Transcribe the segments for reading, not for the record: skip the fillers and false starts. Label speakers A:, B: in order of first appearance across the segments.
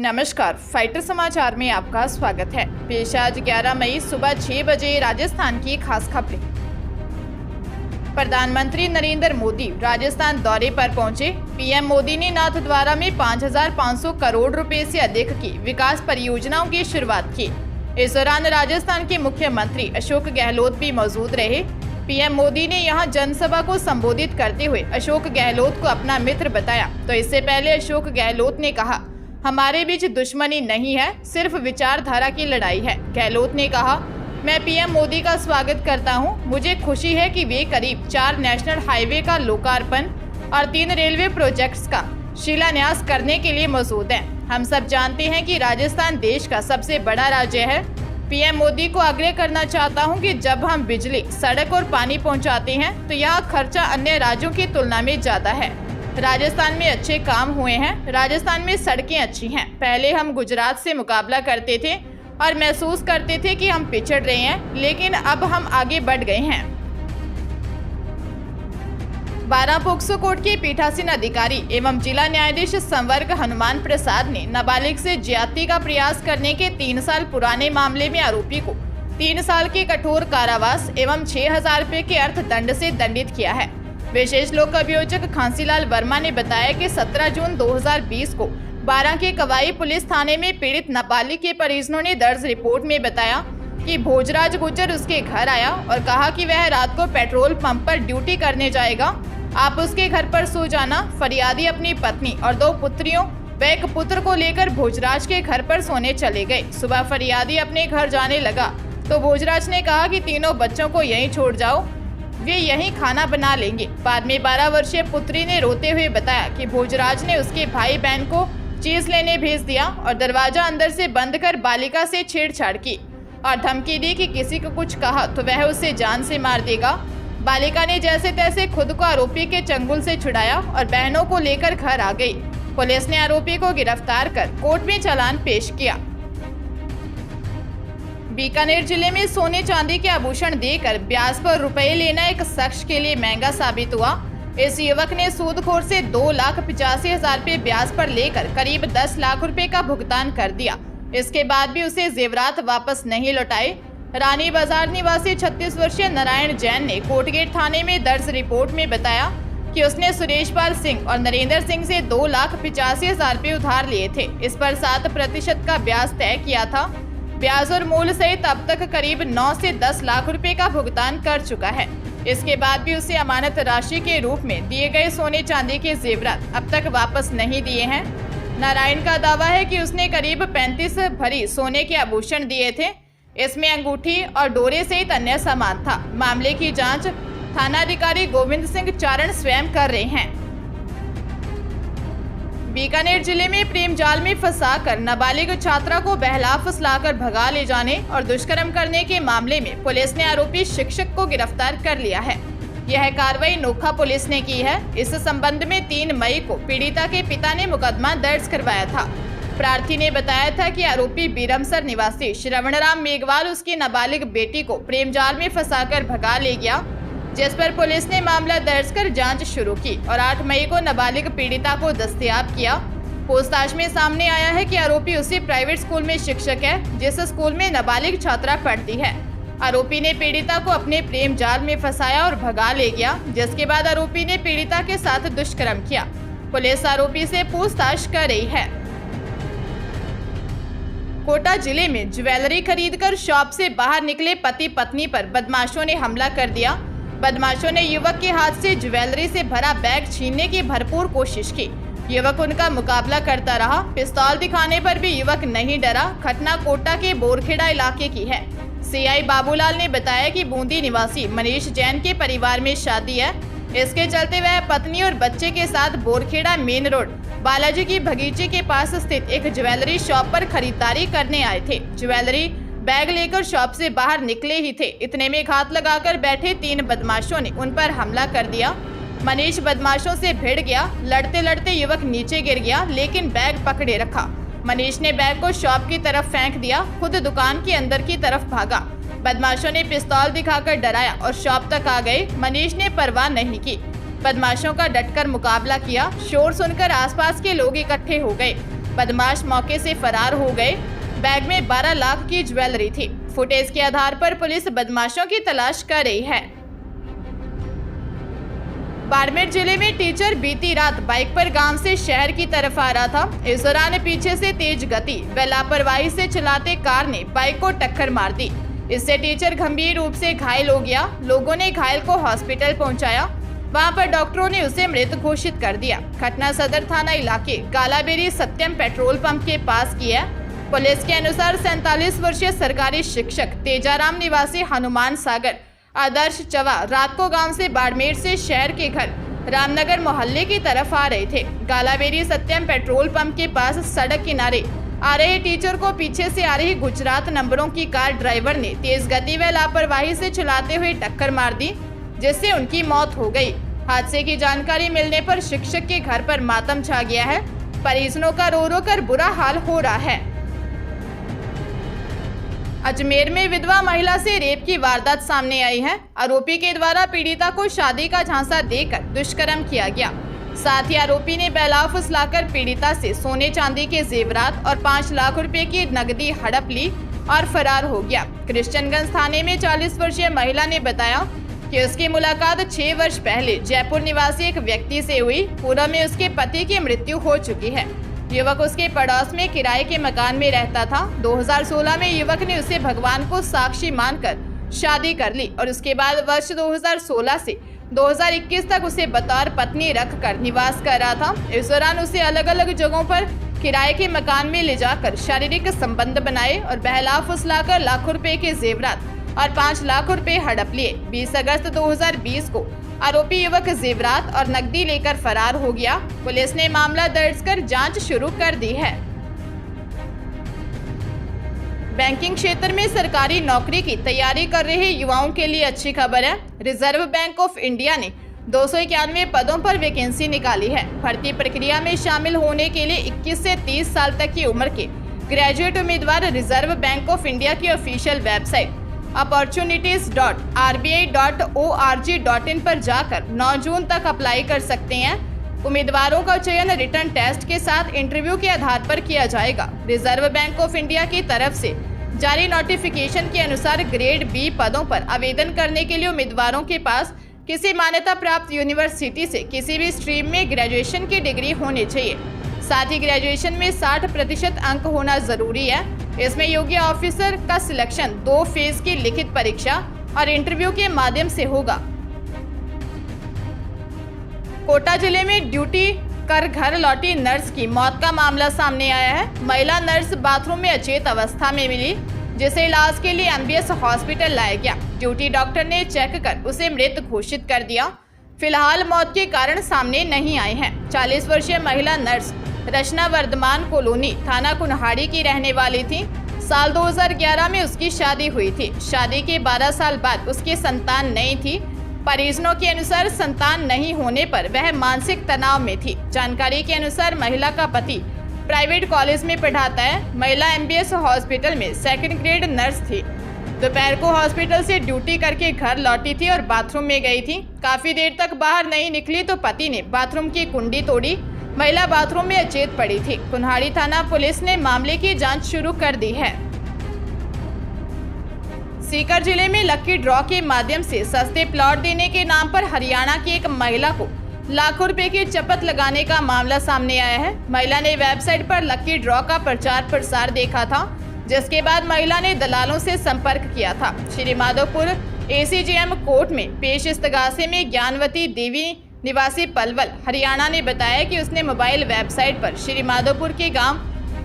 A: नमस्कार, फाइटर समाचार में आपका स्वागत है। पेश आज 11 मई सुबह 6 बजे राजस्थान की खास खबरें। प्रधानमंत्री नरेंद्र मोदी राजस्थान दौरे पर पहुंचे। पीएम मोदी ने नाथद्वारा में 5,500 करोड़ रुपए से अधिक की विकास परियोजनाओं की शुरुआत की। इस दौरान राजस्थान के मुख्यमंत्री अशोक गहलोत भी मौजूद रहे। पीएम मोदी ने यहां जनसभा को संबोधित करते हुए अशोक गहलोत को अपना मित्र बताया। तो इससे पहले अशोक गहलोत ने कहा, हमारे बीच दुश्मनी नहीं है, सिर्फ विचारधारा की लड़ाई है। गहलोत ने कहा, मैं पीएम मोदी का स्वागत करता हूं। मुझे खुशी है कि वे करीब 4 नेशनल हाईवे का लोकार्पण और 3 रेलवे प्रोजेक्ट्स का शिलान्यास करने के लिए मौजूद हैं। हम सब जानते हैं कि राजस्थान देश का सबसे बड़ा राज्य है। पीएम मोदी को आग्रह करना चाहता हूं कि जब हम बिजली, सड़क और पानी पहुंचाते हैं तो यह खर्चा अन्य राज्यों की तुलना में ज्यादा है। राजस्थान में अच्छे काम हुए हैं। राजस्थान में सड़कें अच्छी हैं। पहले हम गुजरात से मुकाबला करते थे और महसूस करते थे कि हम पिछड़ रहे हैं, लेकिन अब हम आगे बढ़ गए हैं। 12 पोक्सो कोर्ट के पीठासीन अधिकारी एवं जिला न्यायाधीश संवर्ग हनुमान प्रसाद ने नाबालिग से ज्यादती का प्रयास करने के 3 साल पुराने मामले में आरोपी को 3 साल के कठोर कारावास एवं 6,000 रुपए के अर्थदंड से दंडित किया है। विशेष लोक अभियोजक खांसीलाल वर्मा ने बताया कि 17 जून 2020 को 12 के कवाई पुलिस थाने में पीड़ित नाबालिग के परिजनों ने दर्ज रिपोर्ट में बताया कि भोजराज गुर्जर उसके घर आया और कहा कि वह रात को पेट्रोल पंप पर ड्यूटी करने जाएगा, आप उसके घर पर सो जाना। फरियादी अपनी पत्नी और 2 पुत्रियों व एक पुत्र को लेकर भोजराज के घर पर सोने चले गए। सुबह फरियादी अपने घर जाने लगा तो भोजराज ने कहा कि तीनों बच्चों को यहीं छोड़ जाओ, वे यहीं खाना बना लेंगे। बाद में 12 वर्षीय पुत्री ने रोते हुए बताया कि भोजराज ने उसके भाई बहन को चीज लेने भेज दिया और दरवाजा अंदर से बंद कर बालिका से छेड़छाड़ की और धमकी दी कि किसी को कुछ कहा तो वह उसे जान से मार देगा। बालिका ने जैसे तैसे खुद को आरोपी के चंगुल से छुड़ाया और बहनों को लेकर घर आ गई। पुलिस ने आरोपी को गिरफ्तार कर कोर्ट में चालान पेश किया। बीकानेर जिले में सोने चांदी के आभूषण देकर ब्याज पर रुपए लेना एक शख्स के लिए महंगा साबित हुआ। इस युवक ने सूदखोर से 2,85,000 रुपए ब्याज पर लेकर करीब 10 लाख रुपए का भुगतान कर दिया। इसके बाद भी उसे जेवरात वापस नहीं लौटाए। रानी बाजार निवासी 36 वर्षीय नारायण जैन ने कोटगेट थाने में दर्ज रिपोर्ट में बताया कि उसने सुरेश पाल सिंह और नरेंद्र सिंह से 2,85,000 रुपए उधार लिए थे। इस पर 7% का ब्याज तय किया था। ब्याज और मूल सहित अब तक करीब 9 से 10 लाख रुपए का भुगतान कर चुका है। इसके बाद भी उसे अमानत राशि के रूप में दिए गए सोने चांदी के जेवरात अब तक वापस नहीं दिए हैं। नारायण का दावा है कि उसने करीब 35 भरी सोने के आभूषण दिए थे। इसमें अंगूठी और डोरे सहित अन्य सामान था। मामले की जांच थानाधिकारी गोविंद सिंह चारण स्वयं कर रहे हैं। बीकानेर जिले में प्रेम जाल में फंसाकर नाबालिग छात्रा को बहला फुसलाकर भगा ले जाने और दुष्कर्म करने के मामले में पुलिस ने आरोपी शिक्षक को गिरफ्तार कर लिया है। यह कार्रवाई नोखा पुलिस ने की है। इस संबंध में 3 मई को पीड़िता के पिता ने मुकदमा दर्ज करवाया था। प्रार्थी ने बताया था कि आरोपी बीरमसर निवासी श्रवणराम मेघवाल उसकी नाबालिग बेटी को प्रेम जाल में फंसाकर भगा ले गया, जिस पर पुलिस ने मामला दर्ज कर जांच शुरू की और 8 मई को नाबालिग पीड़िता को दस्तयाब किया। पूछताछ में सामने आया है कि आरोपी उसी प्राइवेट स्कूल में शिक्षक है जिस स्कूल में नाबालिग छात्रा पढ़ती है। आरोपी ने पीड़िता को अपने प्रेम जाल में फंसाया और भगा ले गया, जिसके बाद आरोपी ने पीड़िता के साथ दुष्कर्म किया। पुलिस आरोपी से पूछताछ कर रही है। कोटा जिले में ज्वेलरी खरीदकर शॉप से बाहर निकले पति पत्नी पर बदमाशों ने हमला कर दिया। बदमाशों ने युवक के हाथ से ज्वेलरी से भरा बैग छीनने की भरपूर कोशिश की। युवक उनका मुकाबला करता रहा। पिस्तौल दिखाने पर भी युवक नहीं डरा। घटना कोटा के बोरखेड़ा इलाके की है। सीआई बाबूलाल ने बताया कि बूंदी निवासी मनीष जैन के परिवार में शादी है। इसके चलते वह पत्नी और बच्चे के साथ बोरखेड़ा मेन रोड बालाजी की बगीचे के पास स्थित एक ज्वेलरी शॉप पर खरीदारी करने आए थे। ज्वेलरी बैग लेकर शॉप से बाहर निकले ही थे, इतने में घात लगाकर बैठे 3 बदमाशों ने उन पर हमला कर दिया। मनीष बदमाशों से भिड़ गया। लड़ते लड़ते युवक नीचे गिर गया, लेकिन बैग पकड़े रखा। मनीष ने बैग को शॉप की तरफ फेंक दिया, खुद दुकान के अंदर की तरफ भागा। बदमाशों ने पिस्तौल दिखाकर डराया और शॉप तक आ गए। मनीष ने परवाह नहीं की। बदमाशों का डटकर मुकाबला किया। शोर सुनकर आसपास के लोग इकट्ठे हो गए। बदमाश मौके से फरार हो गए। बैग में 12 लाख की ज्वेलरी थी। फुटेज के आधार पर पुलिस बदमाशों की तलाश कर रही है। बाड़मेर जिले में टीचर बीती रात बाइक पर गांव से शहर की तरफ आ रहा था। इस दौरान पीछे से तेज गति व लापरवाही से चलाते कार ने बाइक को टक्कर मार दी। इससे टीचर गंभीर रूप से घायल हो गया। लोगों ने घायल को हॉस्पिटल पहुंचाया। वहां पर डॉक्टरों ने उसे मृत घोषित कर दिया। घटना सदर थाना इलाके गालाबेरी सत्यम पेट्रोल पंप के पास की है। पुलिस के अनुसार 47 वर्षीय सरकारी शिक्षक तेजाराम निवासी हनुमान सागर आदर्श चवा रात को गांव से बाड़मेर से शहर के घर रामनगर मोहल्ले की तरफ आ रहे थे। गालाबेरी सत्यम पेट्रोल पंप के पास सड़क किनारे आ रहे टीचर को पीछे से आ रही गुजरात नंबरों की कार ड्राइवर ने तेज गति व लापरवाही से चलाते हुए टक्कर मार दी, जिससे उनकी मौत हो गई। हादसे की जानकारी मिलने पर शिक्षक के घर पर मातम छा गया है। परिजनों का रो रो कर बुरा हाल हो रहा है। अजमेर में विधवा महिला से रेप की वारदात सामने आई है। आरोपी के द्वारा पीड़िता को शादी का झांसा देकर दुष्कर्म किया गया। साथ ही आरोपी ने बहला फुसलाकर पीड़िता से सोने चांदी के जेवरात और 5 लाख रुपए की नकदी हड़प ली और फरार हो गया। क्रिश्चियनगंज थाने में 40 वर्षीय महिला ने बताया कि उसकी मुलाकात 6 वर्ष पहले जयपुर निवासी एक व्यक्ति से हुई। पूर्व में उसके पति की मृत्यु हो चुकी है। युवक उसके पड़ोस में किराए के मकान में रहता था। 2016 में युवक ने उसे भगवान को साक्षी मानकर शादी कर ली और उसके बाद वर्ष 2016 से 2021 तक उसे बतौर पत्नी रखकर निवास कर रहा था। इस दौरान उसे अलग अलग जगहों पर किराए के मकान में ले जाकर शारीरिक संबंध बनाए और बहला फुसलाकर लाखों रुपए के जेवरात और 5 लाख रुपए हड़प लिए। 20 अगस्त 2020 को आरोपी युवक जेवरात और नकदी लेकर फरार हो गया। पुलिस ने मामला दर्ज कर जांच शुरू कर दी है। बैंकिंग क्षेत्र में सरकारी नौकरी की तैयारी कर रहे युवाओं के लिए अच्छी खबर है। रिजर्व बैंक ऑफ इंडिया ने 291 पदों पर वैकेंसी निकाली है। भर्ती प्रक्रिया में शामिल होने के लिए 21 से 30 साल तक की उम्र के ग्रेजुएट उम्मीदवार रिजर्व बैंक ऑफ इंडिया की ऑफिशियल वेबसाइट opportunities.rbi.org.in पर जाकर 9 जून तक अप्लाई कर सकते हैं। उम्मीदवारों का चयन रिटर्न टेस्ट के साथ इंटरव्यू के आधार पर किया जाएगा। रिजर्व बैंक ऑफ इंडिया की तरफ से जारी नोटिफिकेशन के अनुसार ग्रेड बी पदों पर आवेदन करने के लिए उम्मीदवारों के पास किसी मान्यता प्राप्त यूनिवर्सिटी से किसी भी स्ट्रीम में ग्रेजुएशन की डिग्री होनी चाहिए। साथ ही ग्रेजुएशन में 60% अंक होना जरूरी है। इसमें योग्य ऑफिसर का सिलेक्शन 2 फेज की लिखित परीक्षा और इंटरव्यू के माध्यम से होगा। कोटा जिले में ड्यूटी कर घर लौटी नर्स की मौत का मामला सामने आया है। महिला नर्स बाथरूम में अचेत अवस्था में मिली, जिसे इलाज के लिए MBS हॉस्पिटल लाया गया। ड्यूटी डॉक्टर ने चेक कर उसे मृत घोषित कर दिया। फिलहाल मौत के कारण सामने नहीं आए हैं। 40 वर्षीय महिला नर्स रचना वर्धमान कॉलोनी थाना कुन्हाड़ी की रहने वाली थी। साल 2011 में उसकी शादी हुई थी। शादी के 12 साल बाद उसकी संतान नहीं थी। परिजनों के अनुसार संतान नहीं होने पर वह मानसिक तनाव में थी। जानकारी के अनुसार महिला का पति प्राइवेट कॉलेज में पढ़ाता है। महिला MBS हॉस्पिटल में 2nd ग्रेड नर्स थी। दोपहर को हॉस्पिटल से ड्यूटी करके घर लौटी थी और बाथरूम में गई थी। काफी देर तक बाहर नहीं निकली तो पति ने बाथरूम की कुंडी तोड़ी। महिला बाथरूम में अचेत पड़ी थी। कुन्हाड़ी थाना पुलिस ने मामले की जांच शुरू कर दी है। सीकर जिले में लकी ड्रॉ के माध्यम से सस्ते प्लॉट देने के नाम पर हरियाणा की एक महिला को लाखों रुपए की चपत लगाने का मामला सामने आया है। महिला ने वेबसाइट पर लकी ड्रॉ का प्रचार प्रसार देखा था, जिसके बाद महिला ने दलालों से संपर्क किया था। श्री माधोपुर ACJM कोर्ट में पेश इस्तगासे में ज्ञानवती देवी निवासी पलवल हरियाणा ने बताया कि उसने मोबाइल वेबसाइट पर श्री माधोपुर के गांव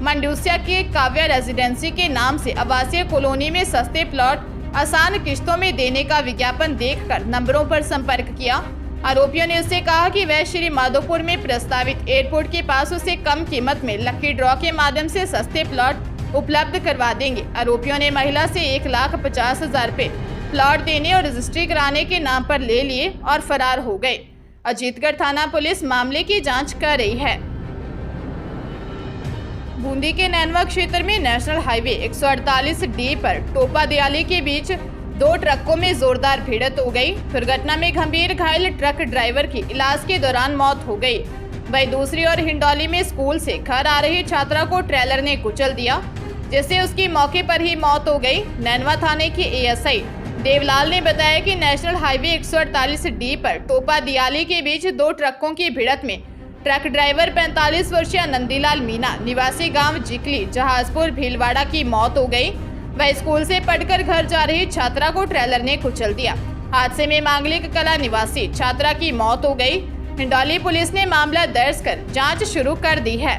A: मंडूसिया के काव्या रेजिडेंसी के नाम से आवासीय कॉलोनी में सस्ते प्लॉट आसान किश्तों में देने का विज्ञापन देखकर नंबरों पर संपर्क किया। आरोपियों ने उससे कहा कि वह श्री माधोपुर में प्रस्तावित एयरपोर्ट के पास उसे कम कीमत में लकी ड्रॉ के माध्यम से सस्ते प्लॉट उपलब्ध करवा देंगे। आरोपियों ने महिला से 1,50,000 रुपए प्लॉट देने और रजिस्ट्री कराने के नाम पर ले लिए और फरार हो गए। अजीतगढ़ थाना पुलिस मामले की जांच कर रही है। बूंदी के नैनवा क्षेत्र में नेशनल हाईवे 148D पर टोपा दयाली के बीच 2 ट्रकों में जोरदार भिड़ंत हो गई। दुर्घटना में गंभीर घायल ट्रक ड्राइवर की इलाज के दौरान मौत हो गई। वहीं दूसरी ओर हिंडौली में स्कूल से घर आ रही छात्रा को ट्रेलर ने कुचल दिया, जिससे उसकी मौके पर ही मौत हो गई। नैनवा थाने के एएसआई देवलाल ने बताया कि नेशनल हाईवे 148D पर टोपा दियाली के बीच दो ट्रकों की भिड़ंत में ट्रक ड्राइवर 45 वर्षीय नंदीलाल मीना निवासी गांव जिकली जहाजपुर भीलवाड़ा की मौत हो गई। वह स्कूल से पढ़कर घर जा रही छात्रा को ट्रेलर ने कुचल दिया। हादसे में मांगलिक कला निवासी छात्रा की मौत हो गई। हिंडौली पुलिस ने मामला दर्ज कर जांच शुरू कर दी है।